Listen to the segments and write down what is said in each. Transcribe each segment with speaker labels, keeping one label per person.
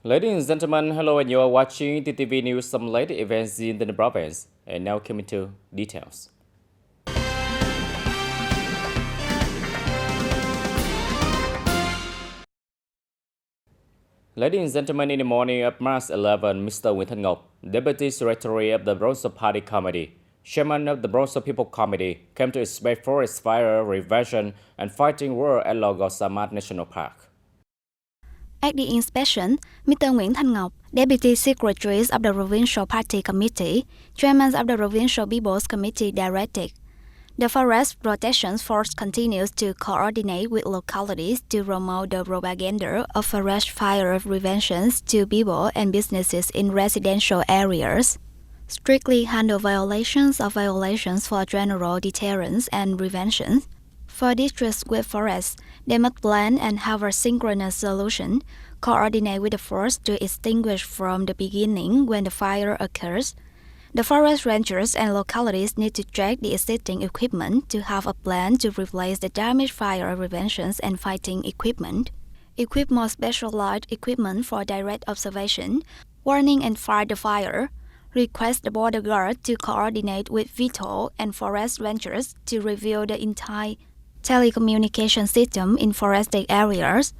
Speaker 1: Ladies and gentlemen, hello, and you are watching TTV News, some latest events in the province. And now coming to details. Ladies and gentlemen, in the morning of March 11, Mr. Nguyễn Thanh Ngọc, Deputy Secretary of the Bronzo Party Committee, Chairman of the Bronzo People Committee, came to inspect forest fire prevention and fighting war at Logosamat National Park.
Speaker 2: At the inspection, Mr. Nguyễn Thanh Ngọc, Deputy Secretaries of the Provincial Party Committee, Chairman of the Provincial People's Committee directed, the Forest Protection Force continues to coordinate with localities to promote the propaganda of forest fire prevention to people and businesses in residential areas. Strictly handle violations for general deterrence and prevention. For districts with forests, they must plan and have a synchronous solution, coordinate with the force to extinguish from the beginning when the fire occurs. The forest rangers and localities need to check the existing equipment to have a plan to replace the damaged fire prevention and fighting equipment. Equip more specialized equipment for direct observation, warning and fight the fire. Request the border guard to coordinate with veto and forest rangers to review the entire telecommunication system in forested areas,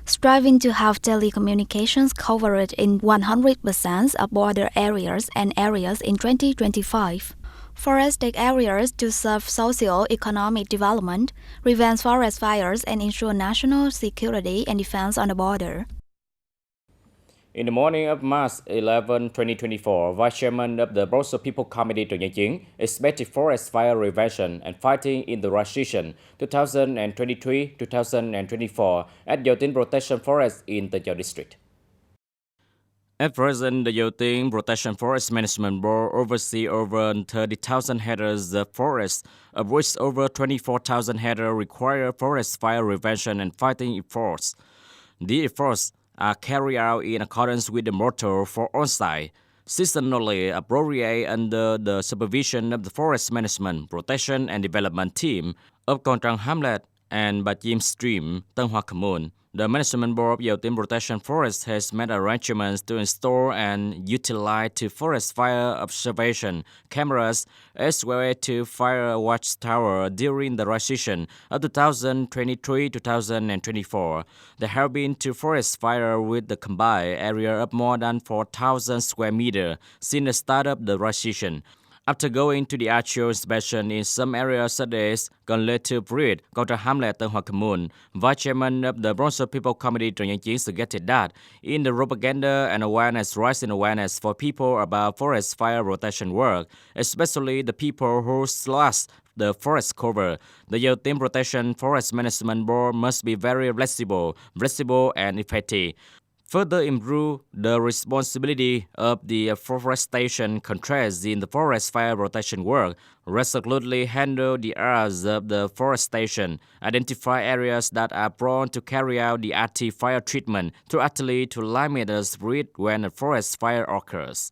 Speaker 2: striving to have telecommunications covered in 100% of border areas and areas in 2025. Forested areas to serve socio-economic development, prevent forest fires and ensure national security and defense on the border.
Speaker 1: In the morning of March 11, 2024, Vice Chairman of the Bronzo People Committee TayNinhTV expected forest fire prevention and fighting in the transition 2023-2024 at Dầu Tiếng Protection Forest in the Dầu District. At present, the Dầu Tiếng Protection Forest Management Board oversees over 30,000 hectares of forest, of which over 24,000 hectares require forest fire prevention and fighting efforts. The efforts are carried out in accordance with the motto for on-site, seasonally appropriate under the supervision of the Forest Management, Protection and Development Team of Con Trăng Hamlet and Bà Chim Stream, Tân Hoa Commune. The Management Board of Dầu Tiếng Protection Forest has made arrangements to install and utilize two forest fire observation cameras as well as two fire watchtower during the transition of 2023-2024. There have been two forest fires with the combined area of more than 4,000 square meters since the start of the transition. After going to the actual inspection in some areas such as Con Lê Thư Bridge, Con Trăng Hamlet, Tân Hoa Commune, Vice Chairman of the Bronzo People Committee TayNinhTV suggested that in the propaganda and awareness, raising awareness for people about forest fire protection work, especially the people who slash the forest cover, the Dầu Tiếng Protection Forest Management Board must be very flexible and effective. Further improve the responsibility of the forestation contracts in the forest fire protection work, resolutely handle the errors of the forestation, identify areas that are prone to carry out the active fire treatment to actually to limit the spread when a forest fire occurs.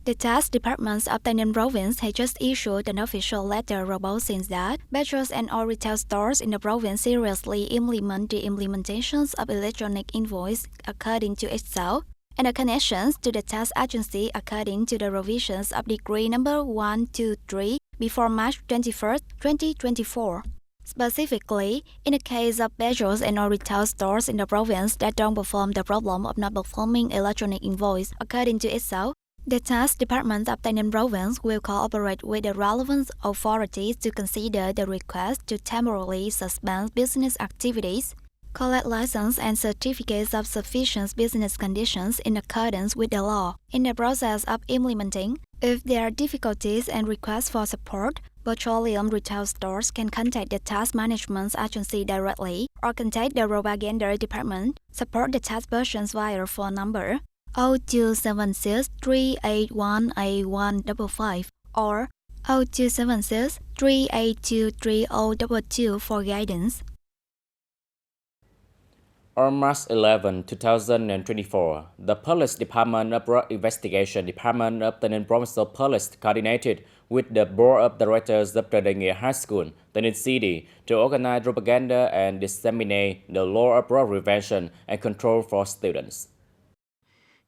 Speaker 2: The tax departments of TayNinhTV province has just issued an official letter proposing that butchers and all retail stores in the province seriously implement the implementations of electronic invoice according to itself and the connections to the tax agency according to the provisions of Decree number 123 before March 21, 2024. Specifically, in the case of butchers and all retail stores in the province that don't perform the problem of not performing electronic invoice according to itself, the tax department of TayNinhTV province will cooperate with the relevant authorities to consider the request to temporarily suspend business activities, collect license and certificates of sufficient business conditions in accordance with the law. In the process of implementing, if there are difficulties and requests for support, petroleum retail stores can contact the tax management agency directly or contact the propaganda department, support the tax persons via phone number 0276 381 8155 or 0276 382 3022 for guidance.
Speaker 1: On March 11, 2024, the Police Department of Investigation Department of TayNinhTV Provincial Police coordinated with the board of directors of TayNinhTV High School, TayNinhTV, to organize propaganda and disseminate the law of fraud prevention and control for students.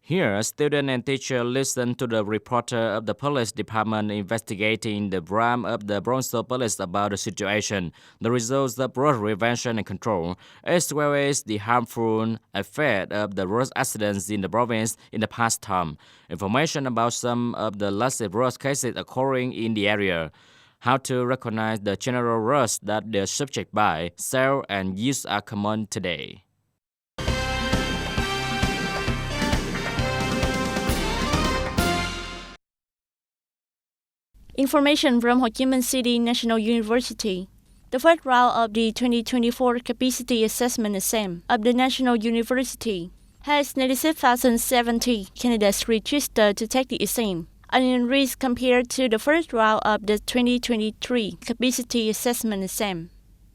Speaker 1: Here, students and teachers listen to the reporter of the police department investigating the crime of the Bronzo police about the situation, the results of road prevention and control, as well as the harmful effect of the road accidents in the province in the past time, information about some of the last road cases occurring in the area, how to recognize the general roads that the subject buy, sell, and use are common today.
Speaker 3: Information from Ho Chi Minh City National University. The first round of the 2024 Capacity Assessment Exam of the National University has 96,070 candidates registered to take the exam, an increase compared to the first round of the 2023 Capacity Assessment Exam.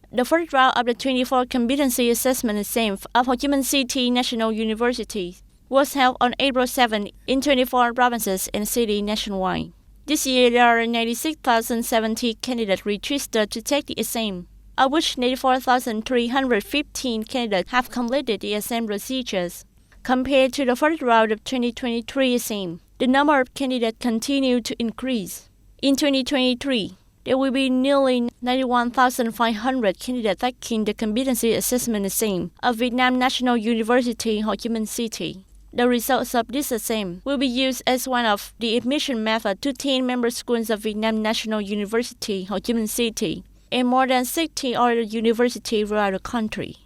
Speaker 3: The first round of the 24 Competency Assessment Exam of Ho Chi Minh City National University was held on April 7 in 24 provinces and cities nationwide. This year, there are 96,070 candidates registered to take the exam, of which 94,315 candidates have completed the exam procedures. Compared to the first round of 2023 exam, the number of candidates continued to increase. In 2023, there will be nearly 91,500 candidates taking the competency assessment exam of Vietnam National University, Ho Chi Minh City. The results of this exam will be used as one of the admission methods to 10 member schools of Vietnam National University, Ho Chi Minh City, and more than 60 other universities throughout the country.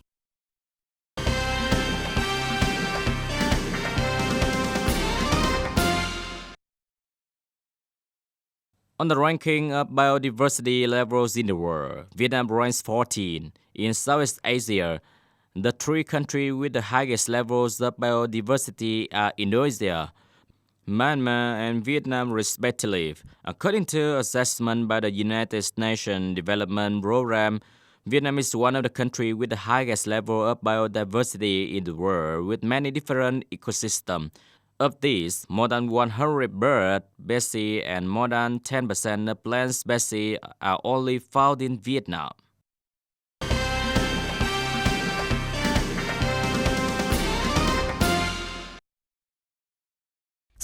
Speaker 1: On the ranking of biodiversity levels in the world, Vietnam ranks 14. In Southeast Asia, the three countries with the highest levels of biodiversity are Indonesia, Myanmar, and Vietnam respectively. According to assessment by the United Nations Development Program, Vietnam is one of the countries with the highest level of biodiversity in the world, with many different ecosystems. Of these, more than 100 bird species and more than 10% of plant species are only found in Vietnam.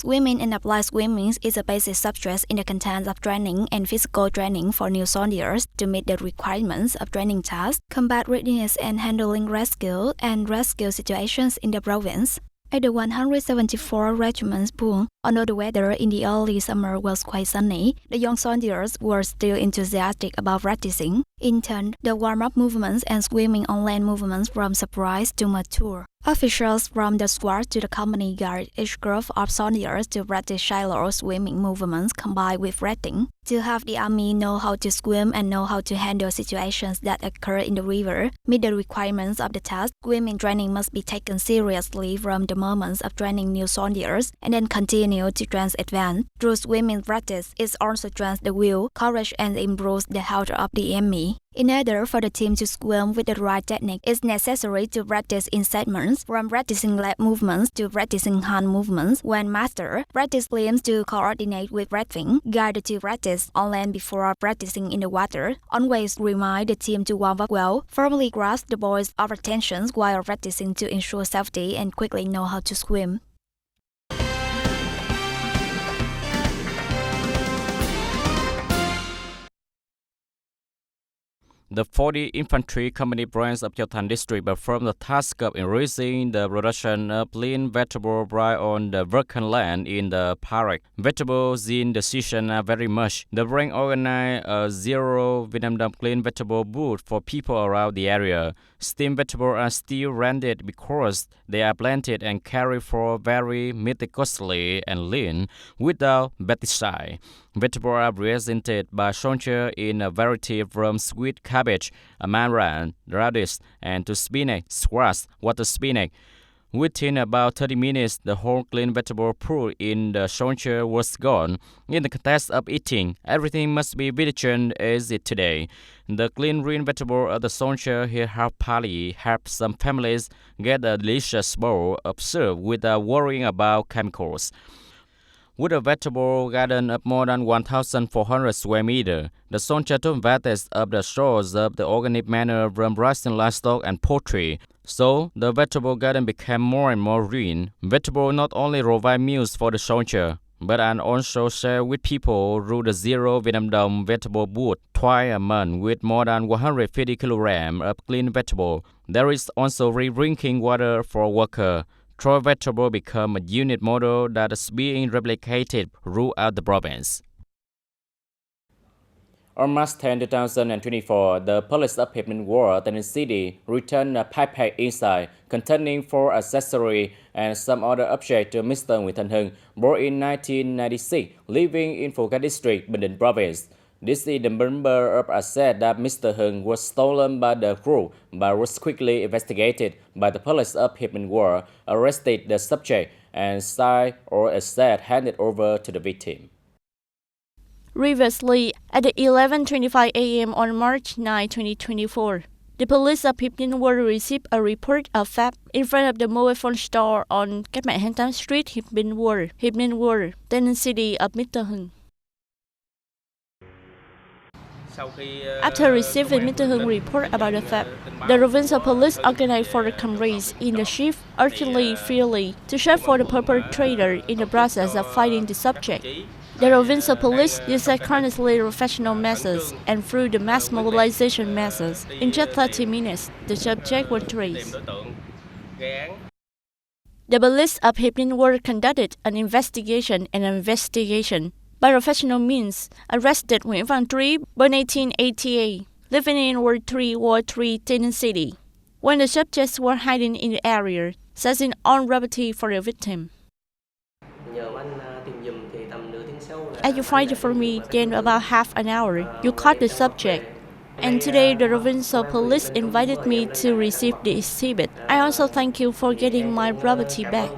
Speaker 2: Swimming and applied swimming is a basic subject in the content of training and physical training for new soldiers to meet the requirements of training tasks, combat readiness and handling rescue and rescue situations in the province. At the 174 Regiment's pool, although the weather in the early summer was quite sunny, the young soldiers were still enthusiastic about practicing. In turn, the warm-up movements and swimming on land movements from surprise to mature. Officials from the squad to the company guide each group of soldiers to practice shallow swimming movements combined with breathing. To have the army know how to swim and know how to handle situations that occur in the river, meet the requirements of the task, swimming training must be taken seriously from the moments of training new soldiers and then continue to train advance. Through swimming practice, it also trains the will, courage, and improves the health of the enemy. In order for the team to swim with the right technique, it's necessary to practice in segments, from practicing leg movements to practicing hand movements. When mastered, practice limbs to coordinate with breathing, guided to practice on land before practicing in the water. Always remind the team to warm up well, firmly grasp the boys' of attention while practicing to ensure safety and quickly know how to swim.
Speaker 1: The 40 Infantry Company branch of Châu Thành District performed the task of increasing the production of clean vegetable right on the vacant land in the park. Vegetables in the season are very much. The branch organized a zero Vietnam Dom clean vegetable booth for people around the area. Steamed vegetables are still rented because they are planted and carried for very meticulously and lean without pesticide. Vegetables are presented by soldiers in a variety from sweet cabbage, amaranth, radish, and to spinach, squash, water spinach. Within about 30 minutes, the whole clean vegetable pool in the soldier was gone. In the context of eating, everything must be vigilant as it today. The clean green vegetable of the soldier here have partly helped some families get a delicious bowl of soup without worrying about chemicals. With a vegetable garden of more than 1,400 square meters, the soldier took advantage of the shores of the organic manner from raising livestock and poultry. So, the vegetable garden became more and more green. Vegetables not only provide meals for the soldier, but are also shared with people through the Zero Vietnam Dome vegetable booth twice a month with more than 150 kilograms of clean vegetable. There is also free drinking water for workers. Troy vegetable become a unit model that is being replicated throughout the province. On March 10, 2024, the police of Hiệp Ninh Ward, TayNinhTV, returned a backpack inside containing 4 accessories and some other objects to Mr. Nguyễn Thanh Hưng, born in 1996, living in Phu Cát District, Bình Định Province. This is the number of assets that Mr. Hưng was stolen by the group, but was quickly investigated by the police of Hiệp Ninh Ward, arrested the subject, and signed or asset handed over to the victim.
Speaker 3: Previously, at 11:25 a.m. on March 9, 2024, the police of Hiệp Ninh Ward received a report of theft in front of the mobile phone store on Cách mạng 28 Street, Hiệp Ninh Ward, TayNinhTV of Mr. Hưng. After receiving Mr. Hung's report about the theft, the provincial police organized for the comrades in the shift urgently freely to search for the perpetrator in the process of finding the subject. The provincial police used synchronously professional methods and through the mass mobilization methods. In just 30 minutes, the subject was traced. The police of Hiệp Ninh Ward conducted an investigation by professional means, arrested Nguyễn Văn Trí, born 1888, living in Ward 3, Ward 3, TayNinhTV, when the subjects were hiding in the area, searching on property for the victim. As you find it for me, then about half an hour, you caught the subject. And today, the provincial police invited me to receive the exhibit. I also thank you for getting my property back.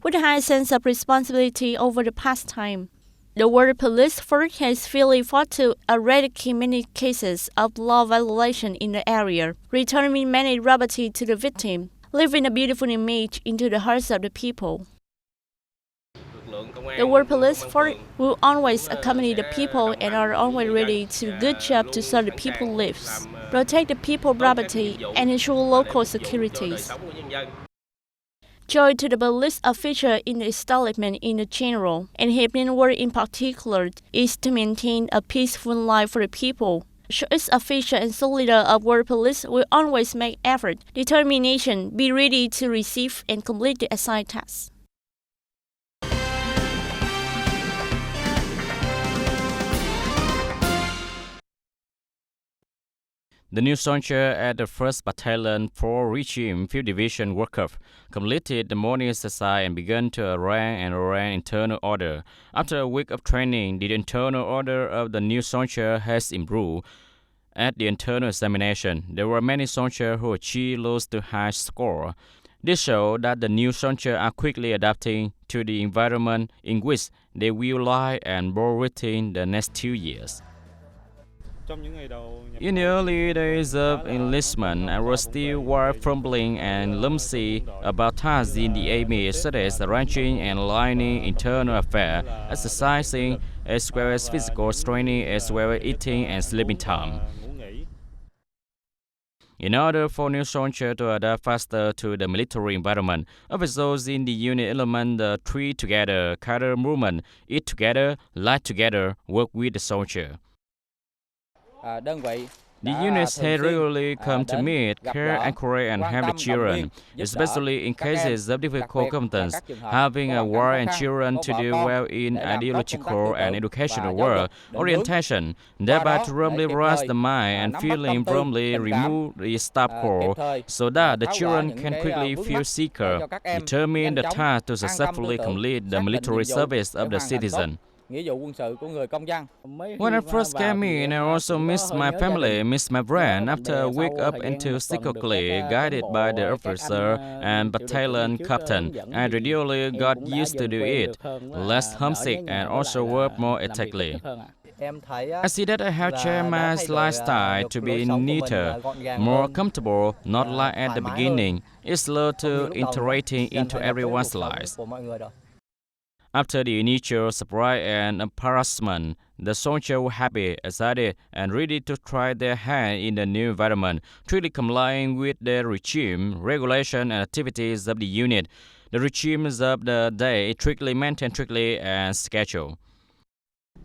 Speaker 3: With a high sense of responsibility over the past time, the Ward Police Force has freely fought to eradicate many cases of law violation in the area, returning many property to the victim, leaving a beautiful image into the hearts of the people. The Ward Police Force will always accompany the people and are always ready to do a good job to serve the people's lives, protect the people's property, and ensure local security. Joy to the police official in the establishment in general, and Hiệp Ninh Ward in particular, is to maintain a peaceful life for the people. So its official and soldier of Ward Police will always make effort, determination, be ready to receive and complete the assigned tasks.
Speaker 1: The new soldier at the 1st Battalion 4 Regime Field Division Workup completed the morning exercise and began to arrange internal order. After a week of training, the internal order of the new soldier has improved. At the internal examination, there were many soldiers who achieved low to high score. This shows that the new soldiers are quickly adapting to the environment in which they will live and work within the next 2 years. In the early days of enlistment, I was still fumbling and clumsy about tasks in the army, such as arranging and aligning internal affairs, exercising, as well as physical training, as well as eating and sleeping time. In order for new soldiers to adapt faster to the military environment, officers in the unit implement the 3 together cadre movement: eat together, lie together, work with the soldier. The units had regularly come to meet, care, encourage, and help the children, especially in cases of difficult competence, having a war and children to do well in ideological and educational work orientation, thereby to firmly raise the mind and feeling firmly remove the obstacle, so that the children can quickly feel secure, determine the task to successfully complete the military service of the citizen. When I first came in, I also missed my family, missed my friend. After a week up into secretly, guided by the officer and battalion captain, I gradually got used to do it, less homesick and also work more ethically. I see that I have changed my lifestyle to be neater, more comfortable, not like at the beginning. It's slow to integrating into everyone's lives. After the initial surprise and embarrassment, the soldiers were happy, excited, and ready to try their hand in the new environment, strictly complying with the regime, regulation, and activities of the unit. The regimes of the day strictly maintained and schedule.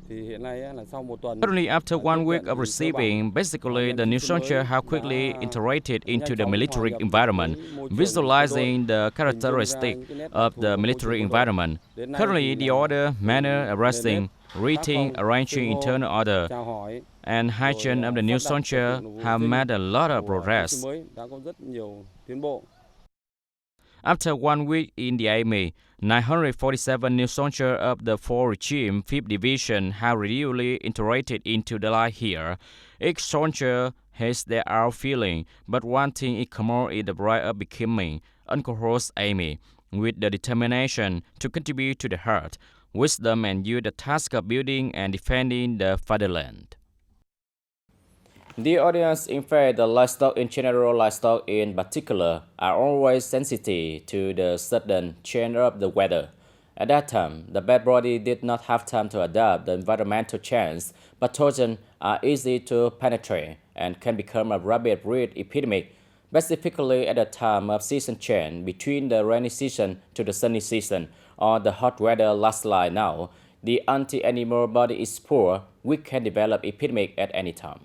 Speaker 1: Currently, after 1 week of receiving, basically the new soldiers have quickly integrated into the military environment, visualizing the characteristics of the military environment. Currently, the order, manner, arresting, reading, arranging internal order, and hygiene of the new soldier have made a lot of progress. After 1 week in the army, 947 new soldiers of the 4th Regime 5th Division have regularly integrated into the life here. Each soldier has their own feeling, but one thing is common is the pride of becoming unconscious army, with the determination to contribute to the heart, wisdom, and youth the task of building and defending the fatherland. The audience, in fact, the livestock in general, livestock in particular, are always sensitive to the sudden change of the weather. At that time, the bad body did not have time to adapt the environmental change. Pathogens are easy to penetrate and can become a rapid breed epidemic, specifically at the time of season change between the rainy season to the sunny season or the hot weather last like now. The anti-animal body is poor, we can develop epidemic at any time.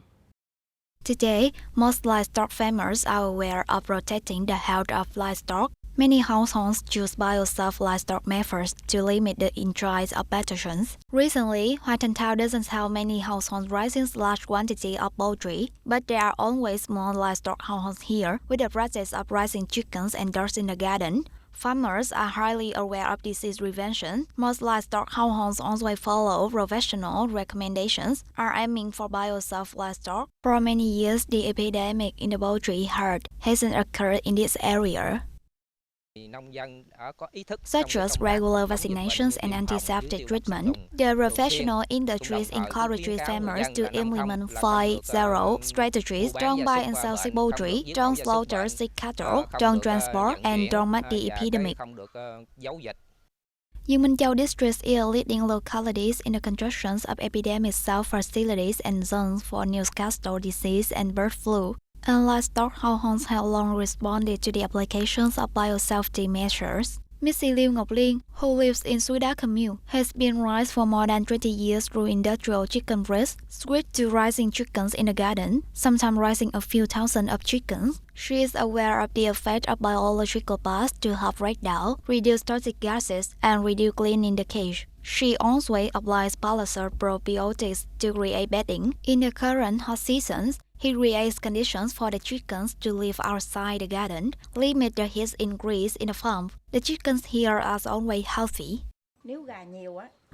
Speaker 2: Today, most livestock farmers are aware of protecting the health of livestock. Many households choose biosafe livestock methods to limit the entry of pathogens. Recently, Hoài doesn't have many households raising large quantity of poultry, but there are always small livestock households here with the practice of raising chickens and ducks in the garden. Farmers are highly aware of disease prevention. Most livestock households also follow professional recommendations, are aiming for biosafe livestock. For many years, the epidemic in the poultry herd hasn't occurred in this area, such as regular vaccinations and antiseptic treatment. The professional industries encourage farmers to implement 5-0 strategies: don't buy and sell sick poultry, don't slaughter sick cattle, don't transport, and don't make the epidemic. U Minh Châu district is leading localities in the construction of epidemic cell facilities and zones for Newcastle disease and bird flu. And livestock households have long responded to the applications of biosafety measures. Mrs. Liu Ngọc Liên, who lives in Suida commune, has been raised for more than 20 years through industrial chicken breeds, switched to raising chickens in the garden, sometimes raising a few thousand of chickens. She is aware of the effect of biological baths to help break down, reduce toxic gases, and reduce cleaning the cage. She also applies Palliser probiotics to create bedding. In the current hot seasons, he creates conditions for the chickens to live outside the garden, limit the heat increase in the farm. The chickens here are always healthy.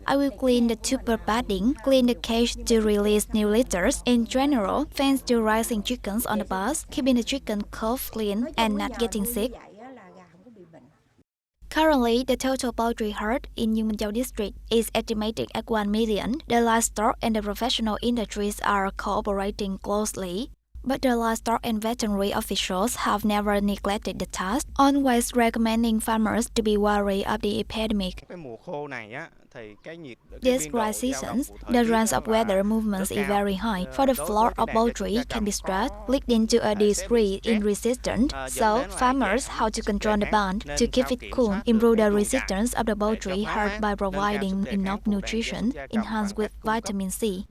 Speaker 2: I will clean the tuber bedding, clean the cage to release new litters. In general, fence to raising chickens on the bus, keeping the chicken cold, clean, and not getting sick. Currently, the total poultry herd in U Minh Châu district is estimated at 1 million. The livestock and the professional industries are cooperating closely, but the livestock and veterinary officials have never neglected the task, always recommending farmers to be wary of the epidemic. These dry seasons, the range of weather movements is very high. For the flock of poultry can be stretched, leading to a decrease in resistance. So, farmers have to control the barn to keep it cool, improve the resistance of the poultry herd by providing enough nutrition, enhanced with vitamin C.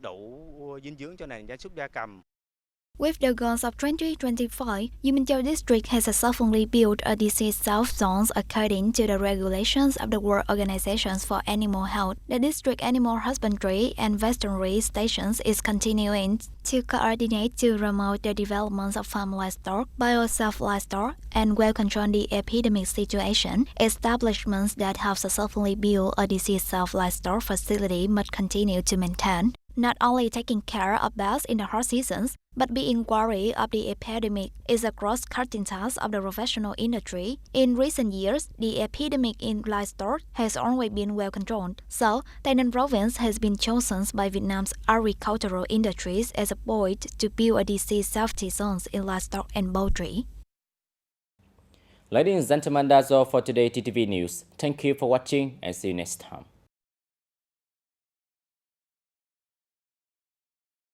Speaker 2: With the goals of 2025, U Minh Châu district has successfully built a disease-safe zones according to the regulations of the World Organization for Animal Health. The district animal husbandry and veterinary stations is continuing to coordinate to promote the development of farm livestock, biosafe livestock, and well control the epidemic situation. Establishments that have successfully built a disease-safe livestock facility must continue to maintain not only taking care of birds in the hot seasons, But being wary of the epidemic is a cross-cutting task of the professional industry. In recent years, the epidemic in livestock has always been well controlled. So, Tây Ninh province has been chosen by Vietnam's agricultural industries as a point to build a disease safety zones in livestock and poultry.
Speaker 1: Ladies and gentlemen, that's all for today TTV News. Thank you for watching and see you next time.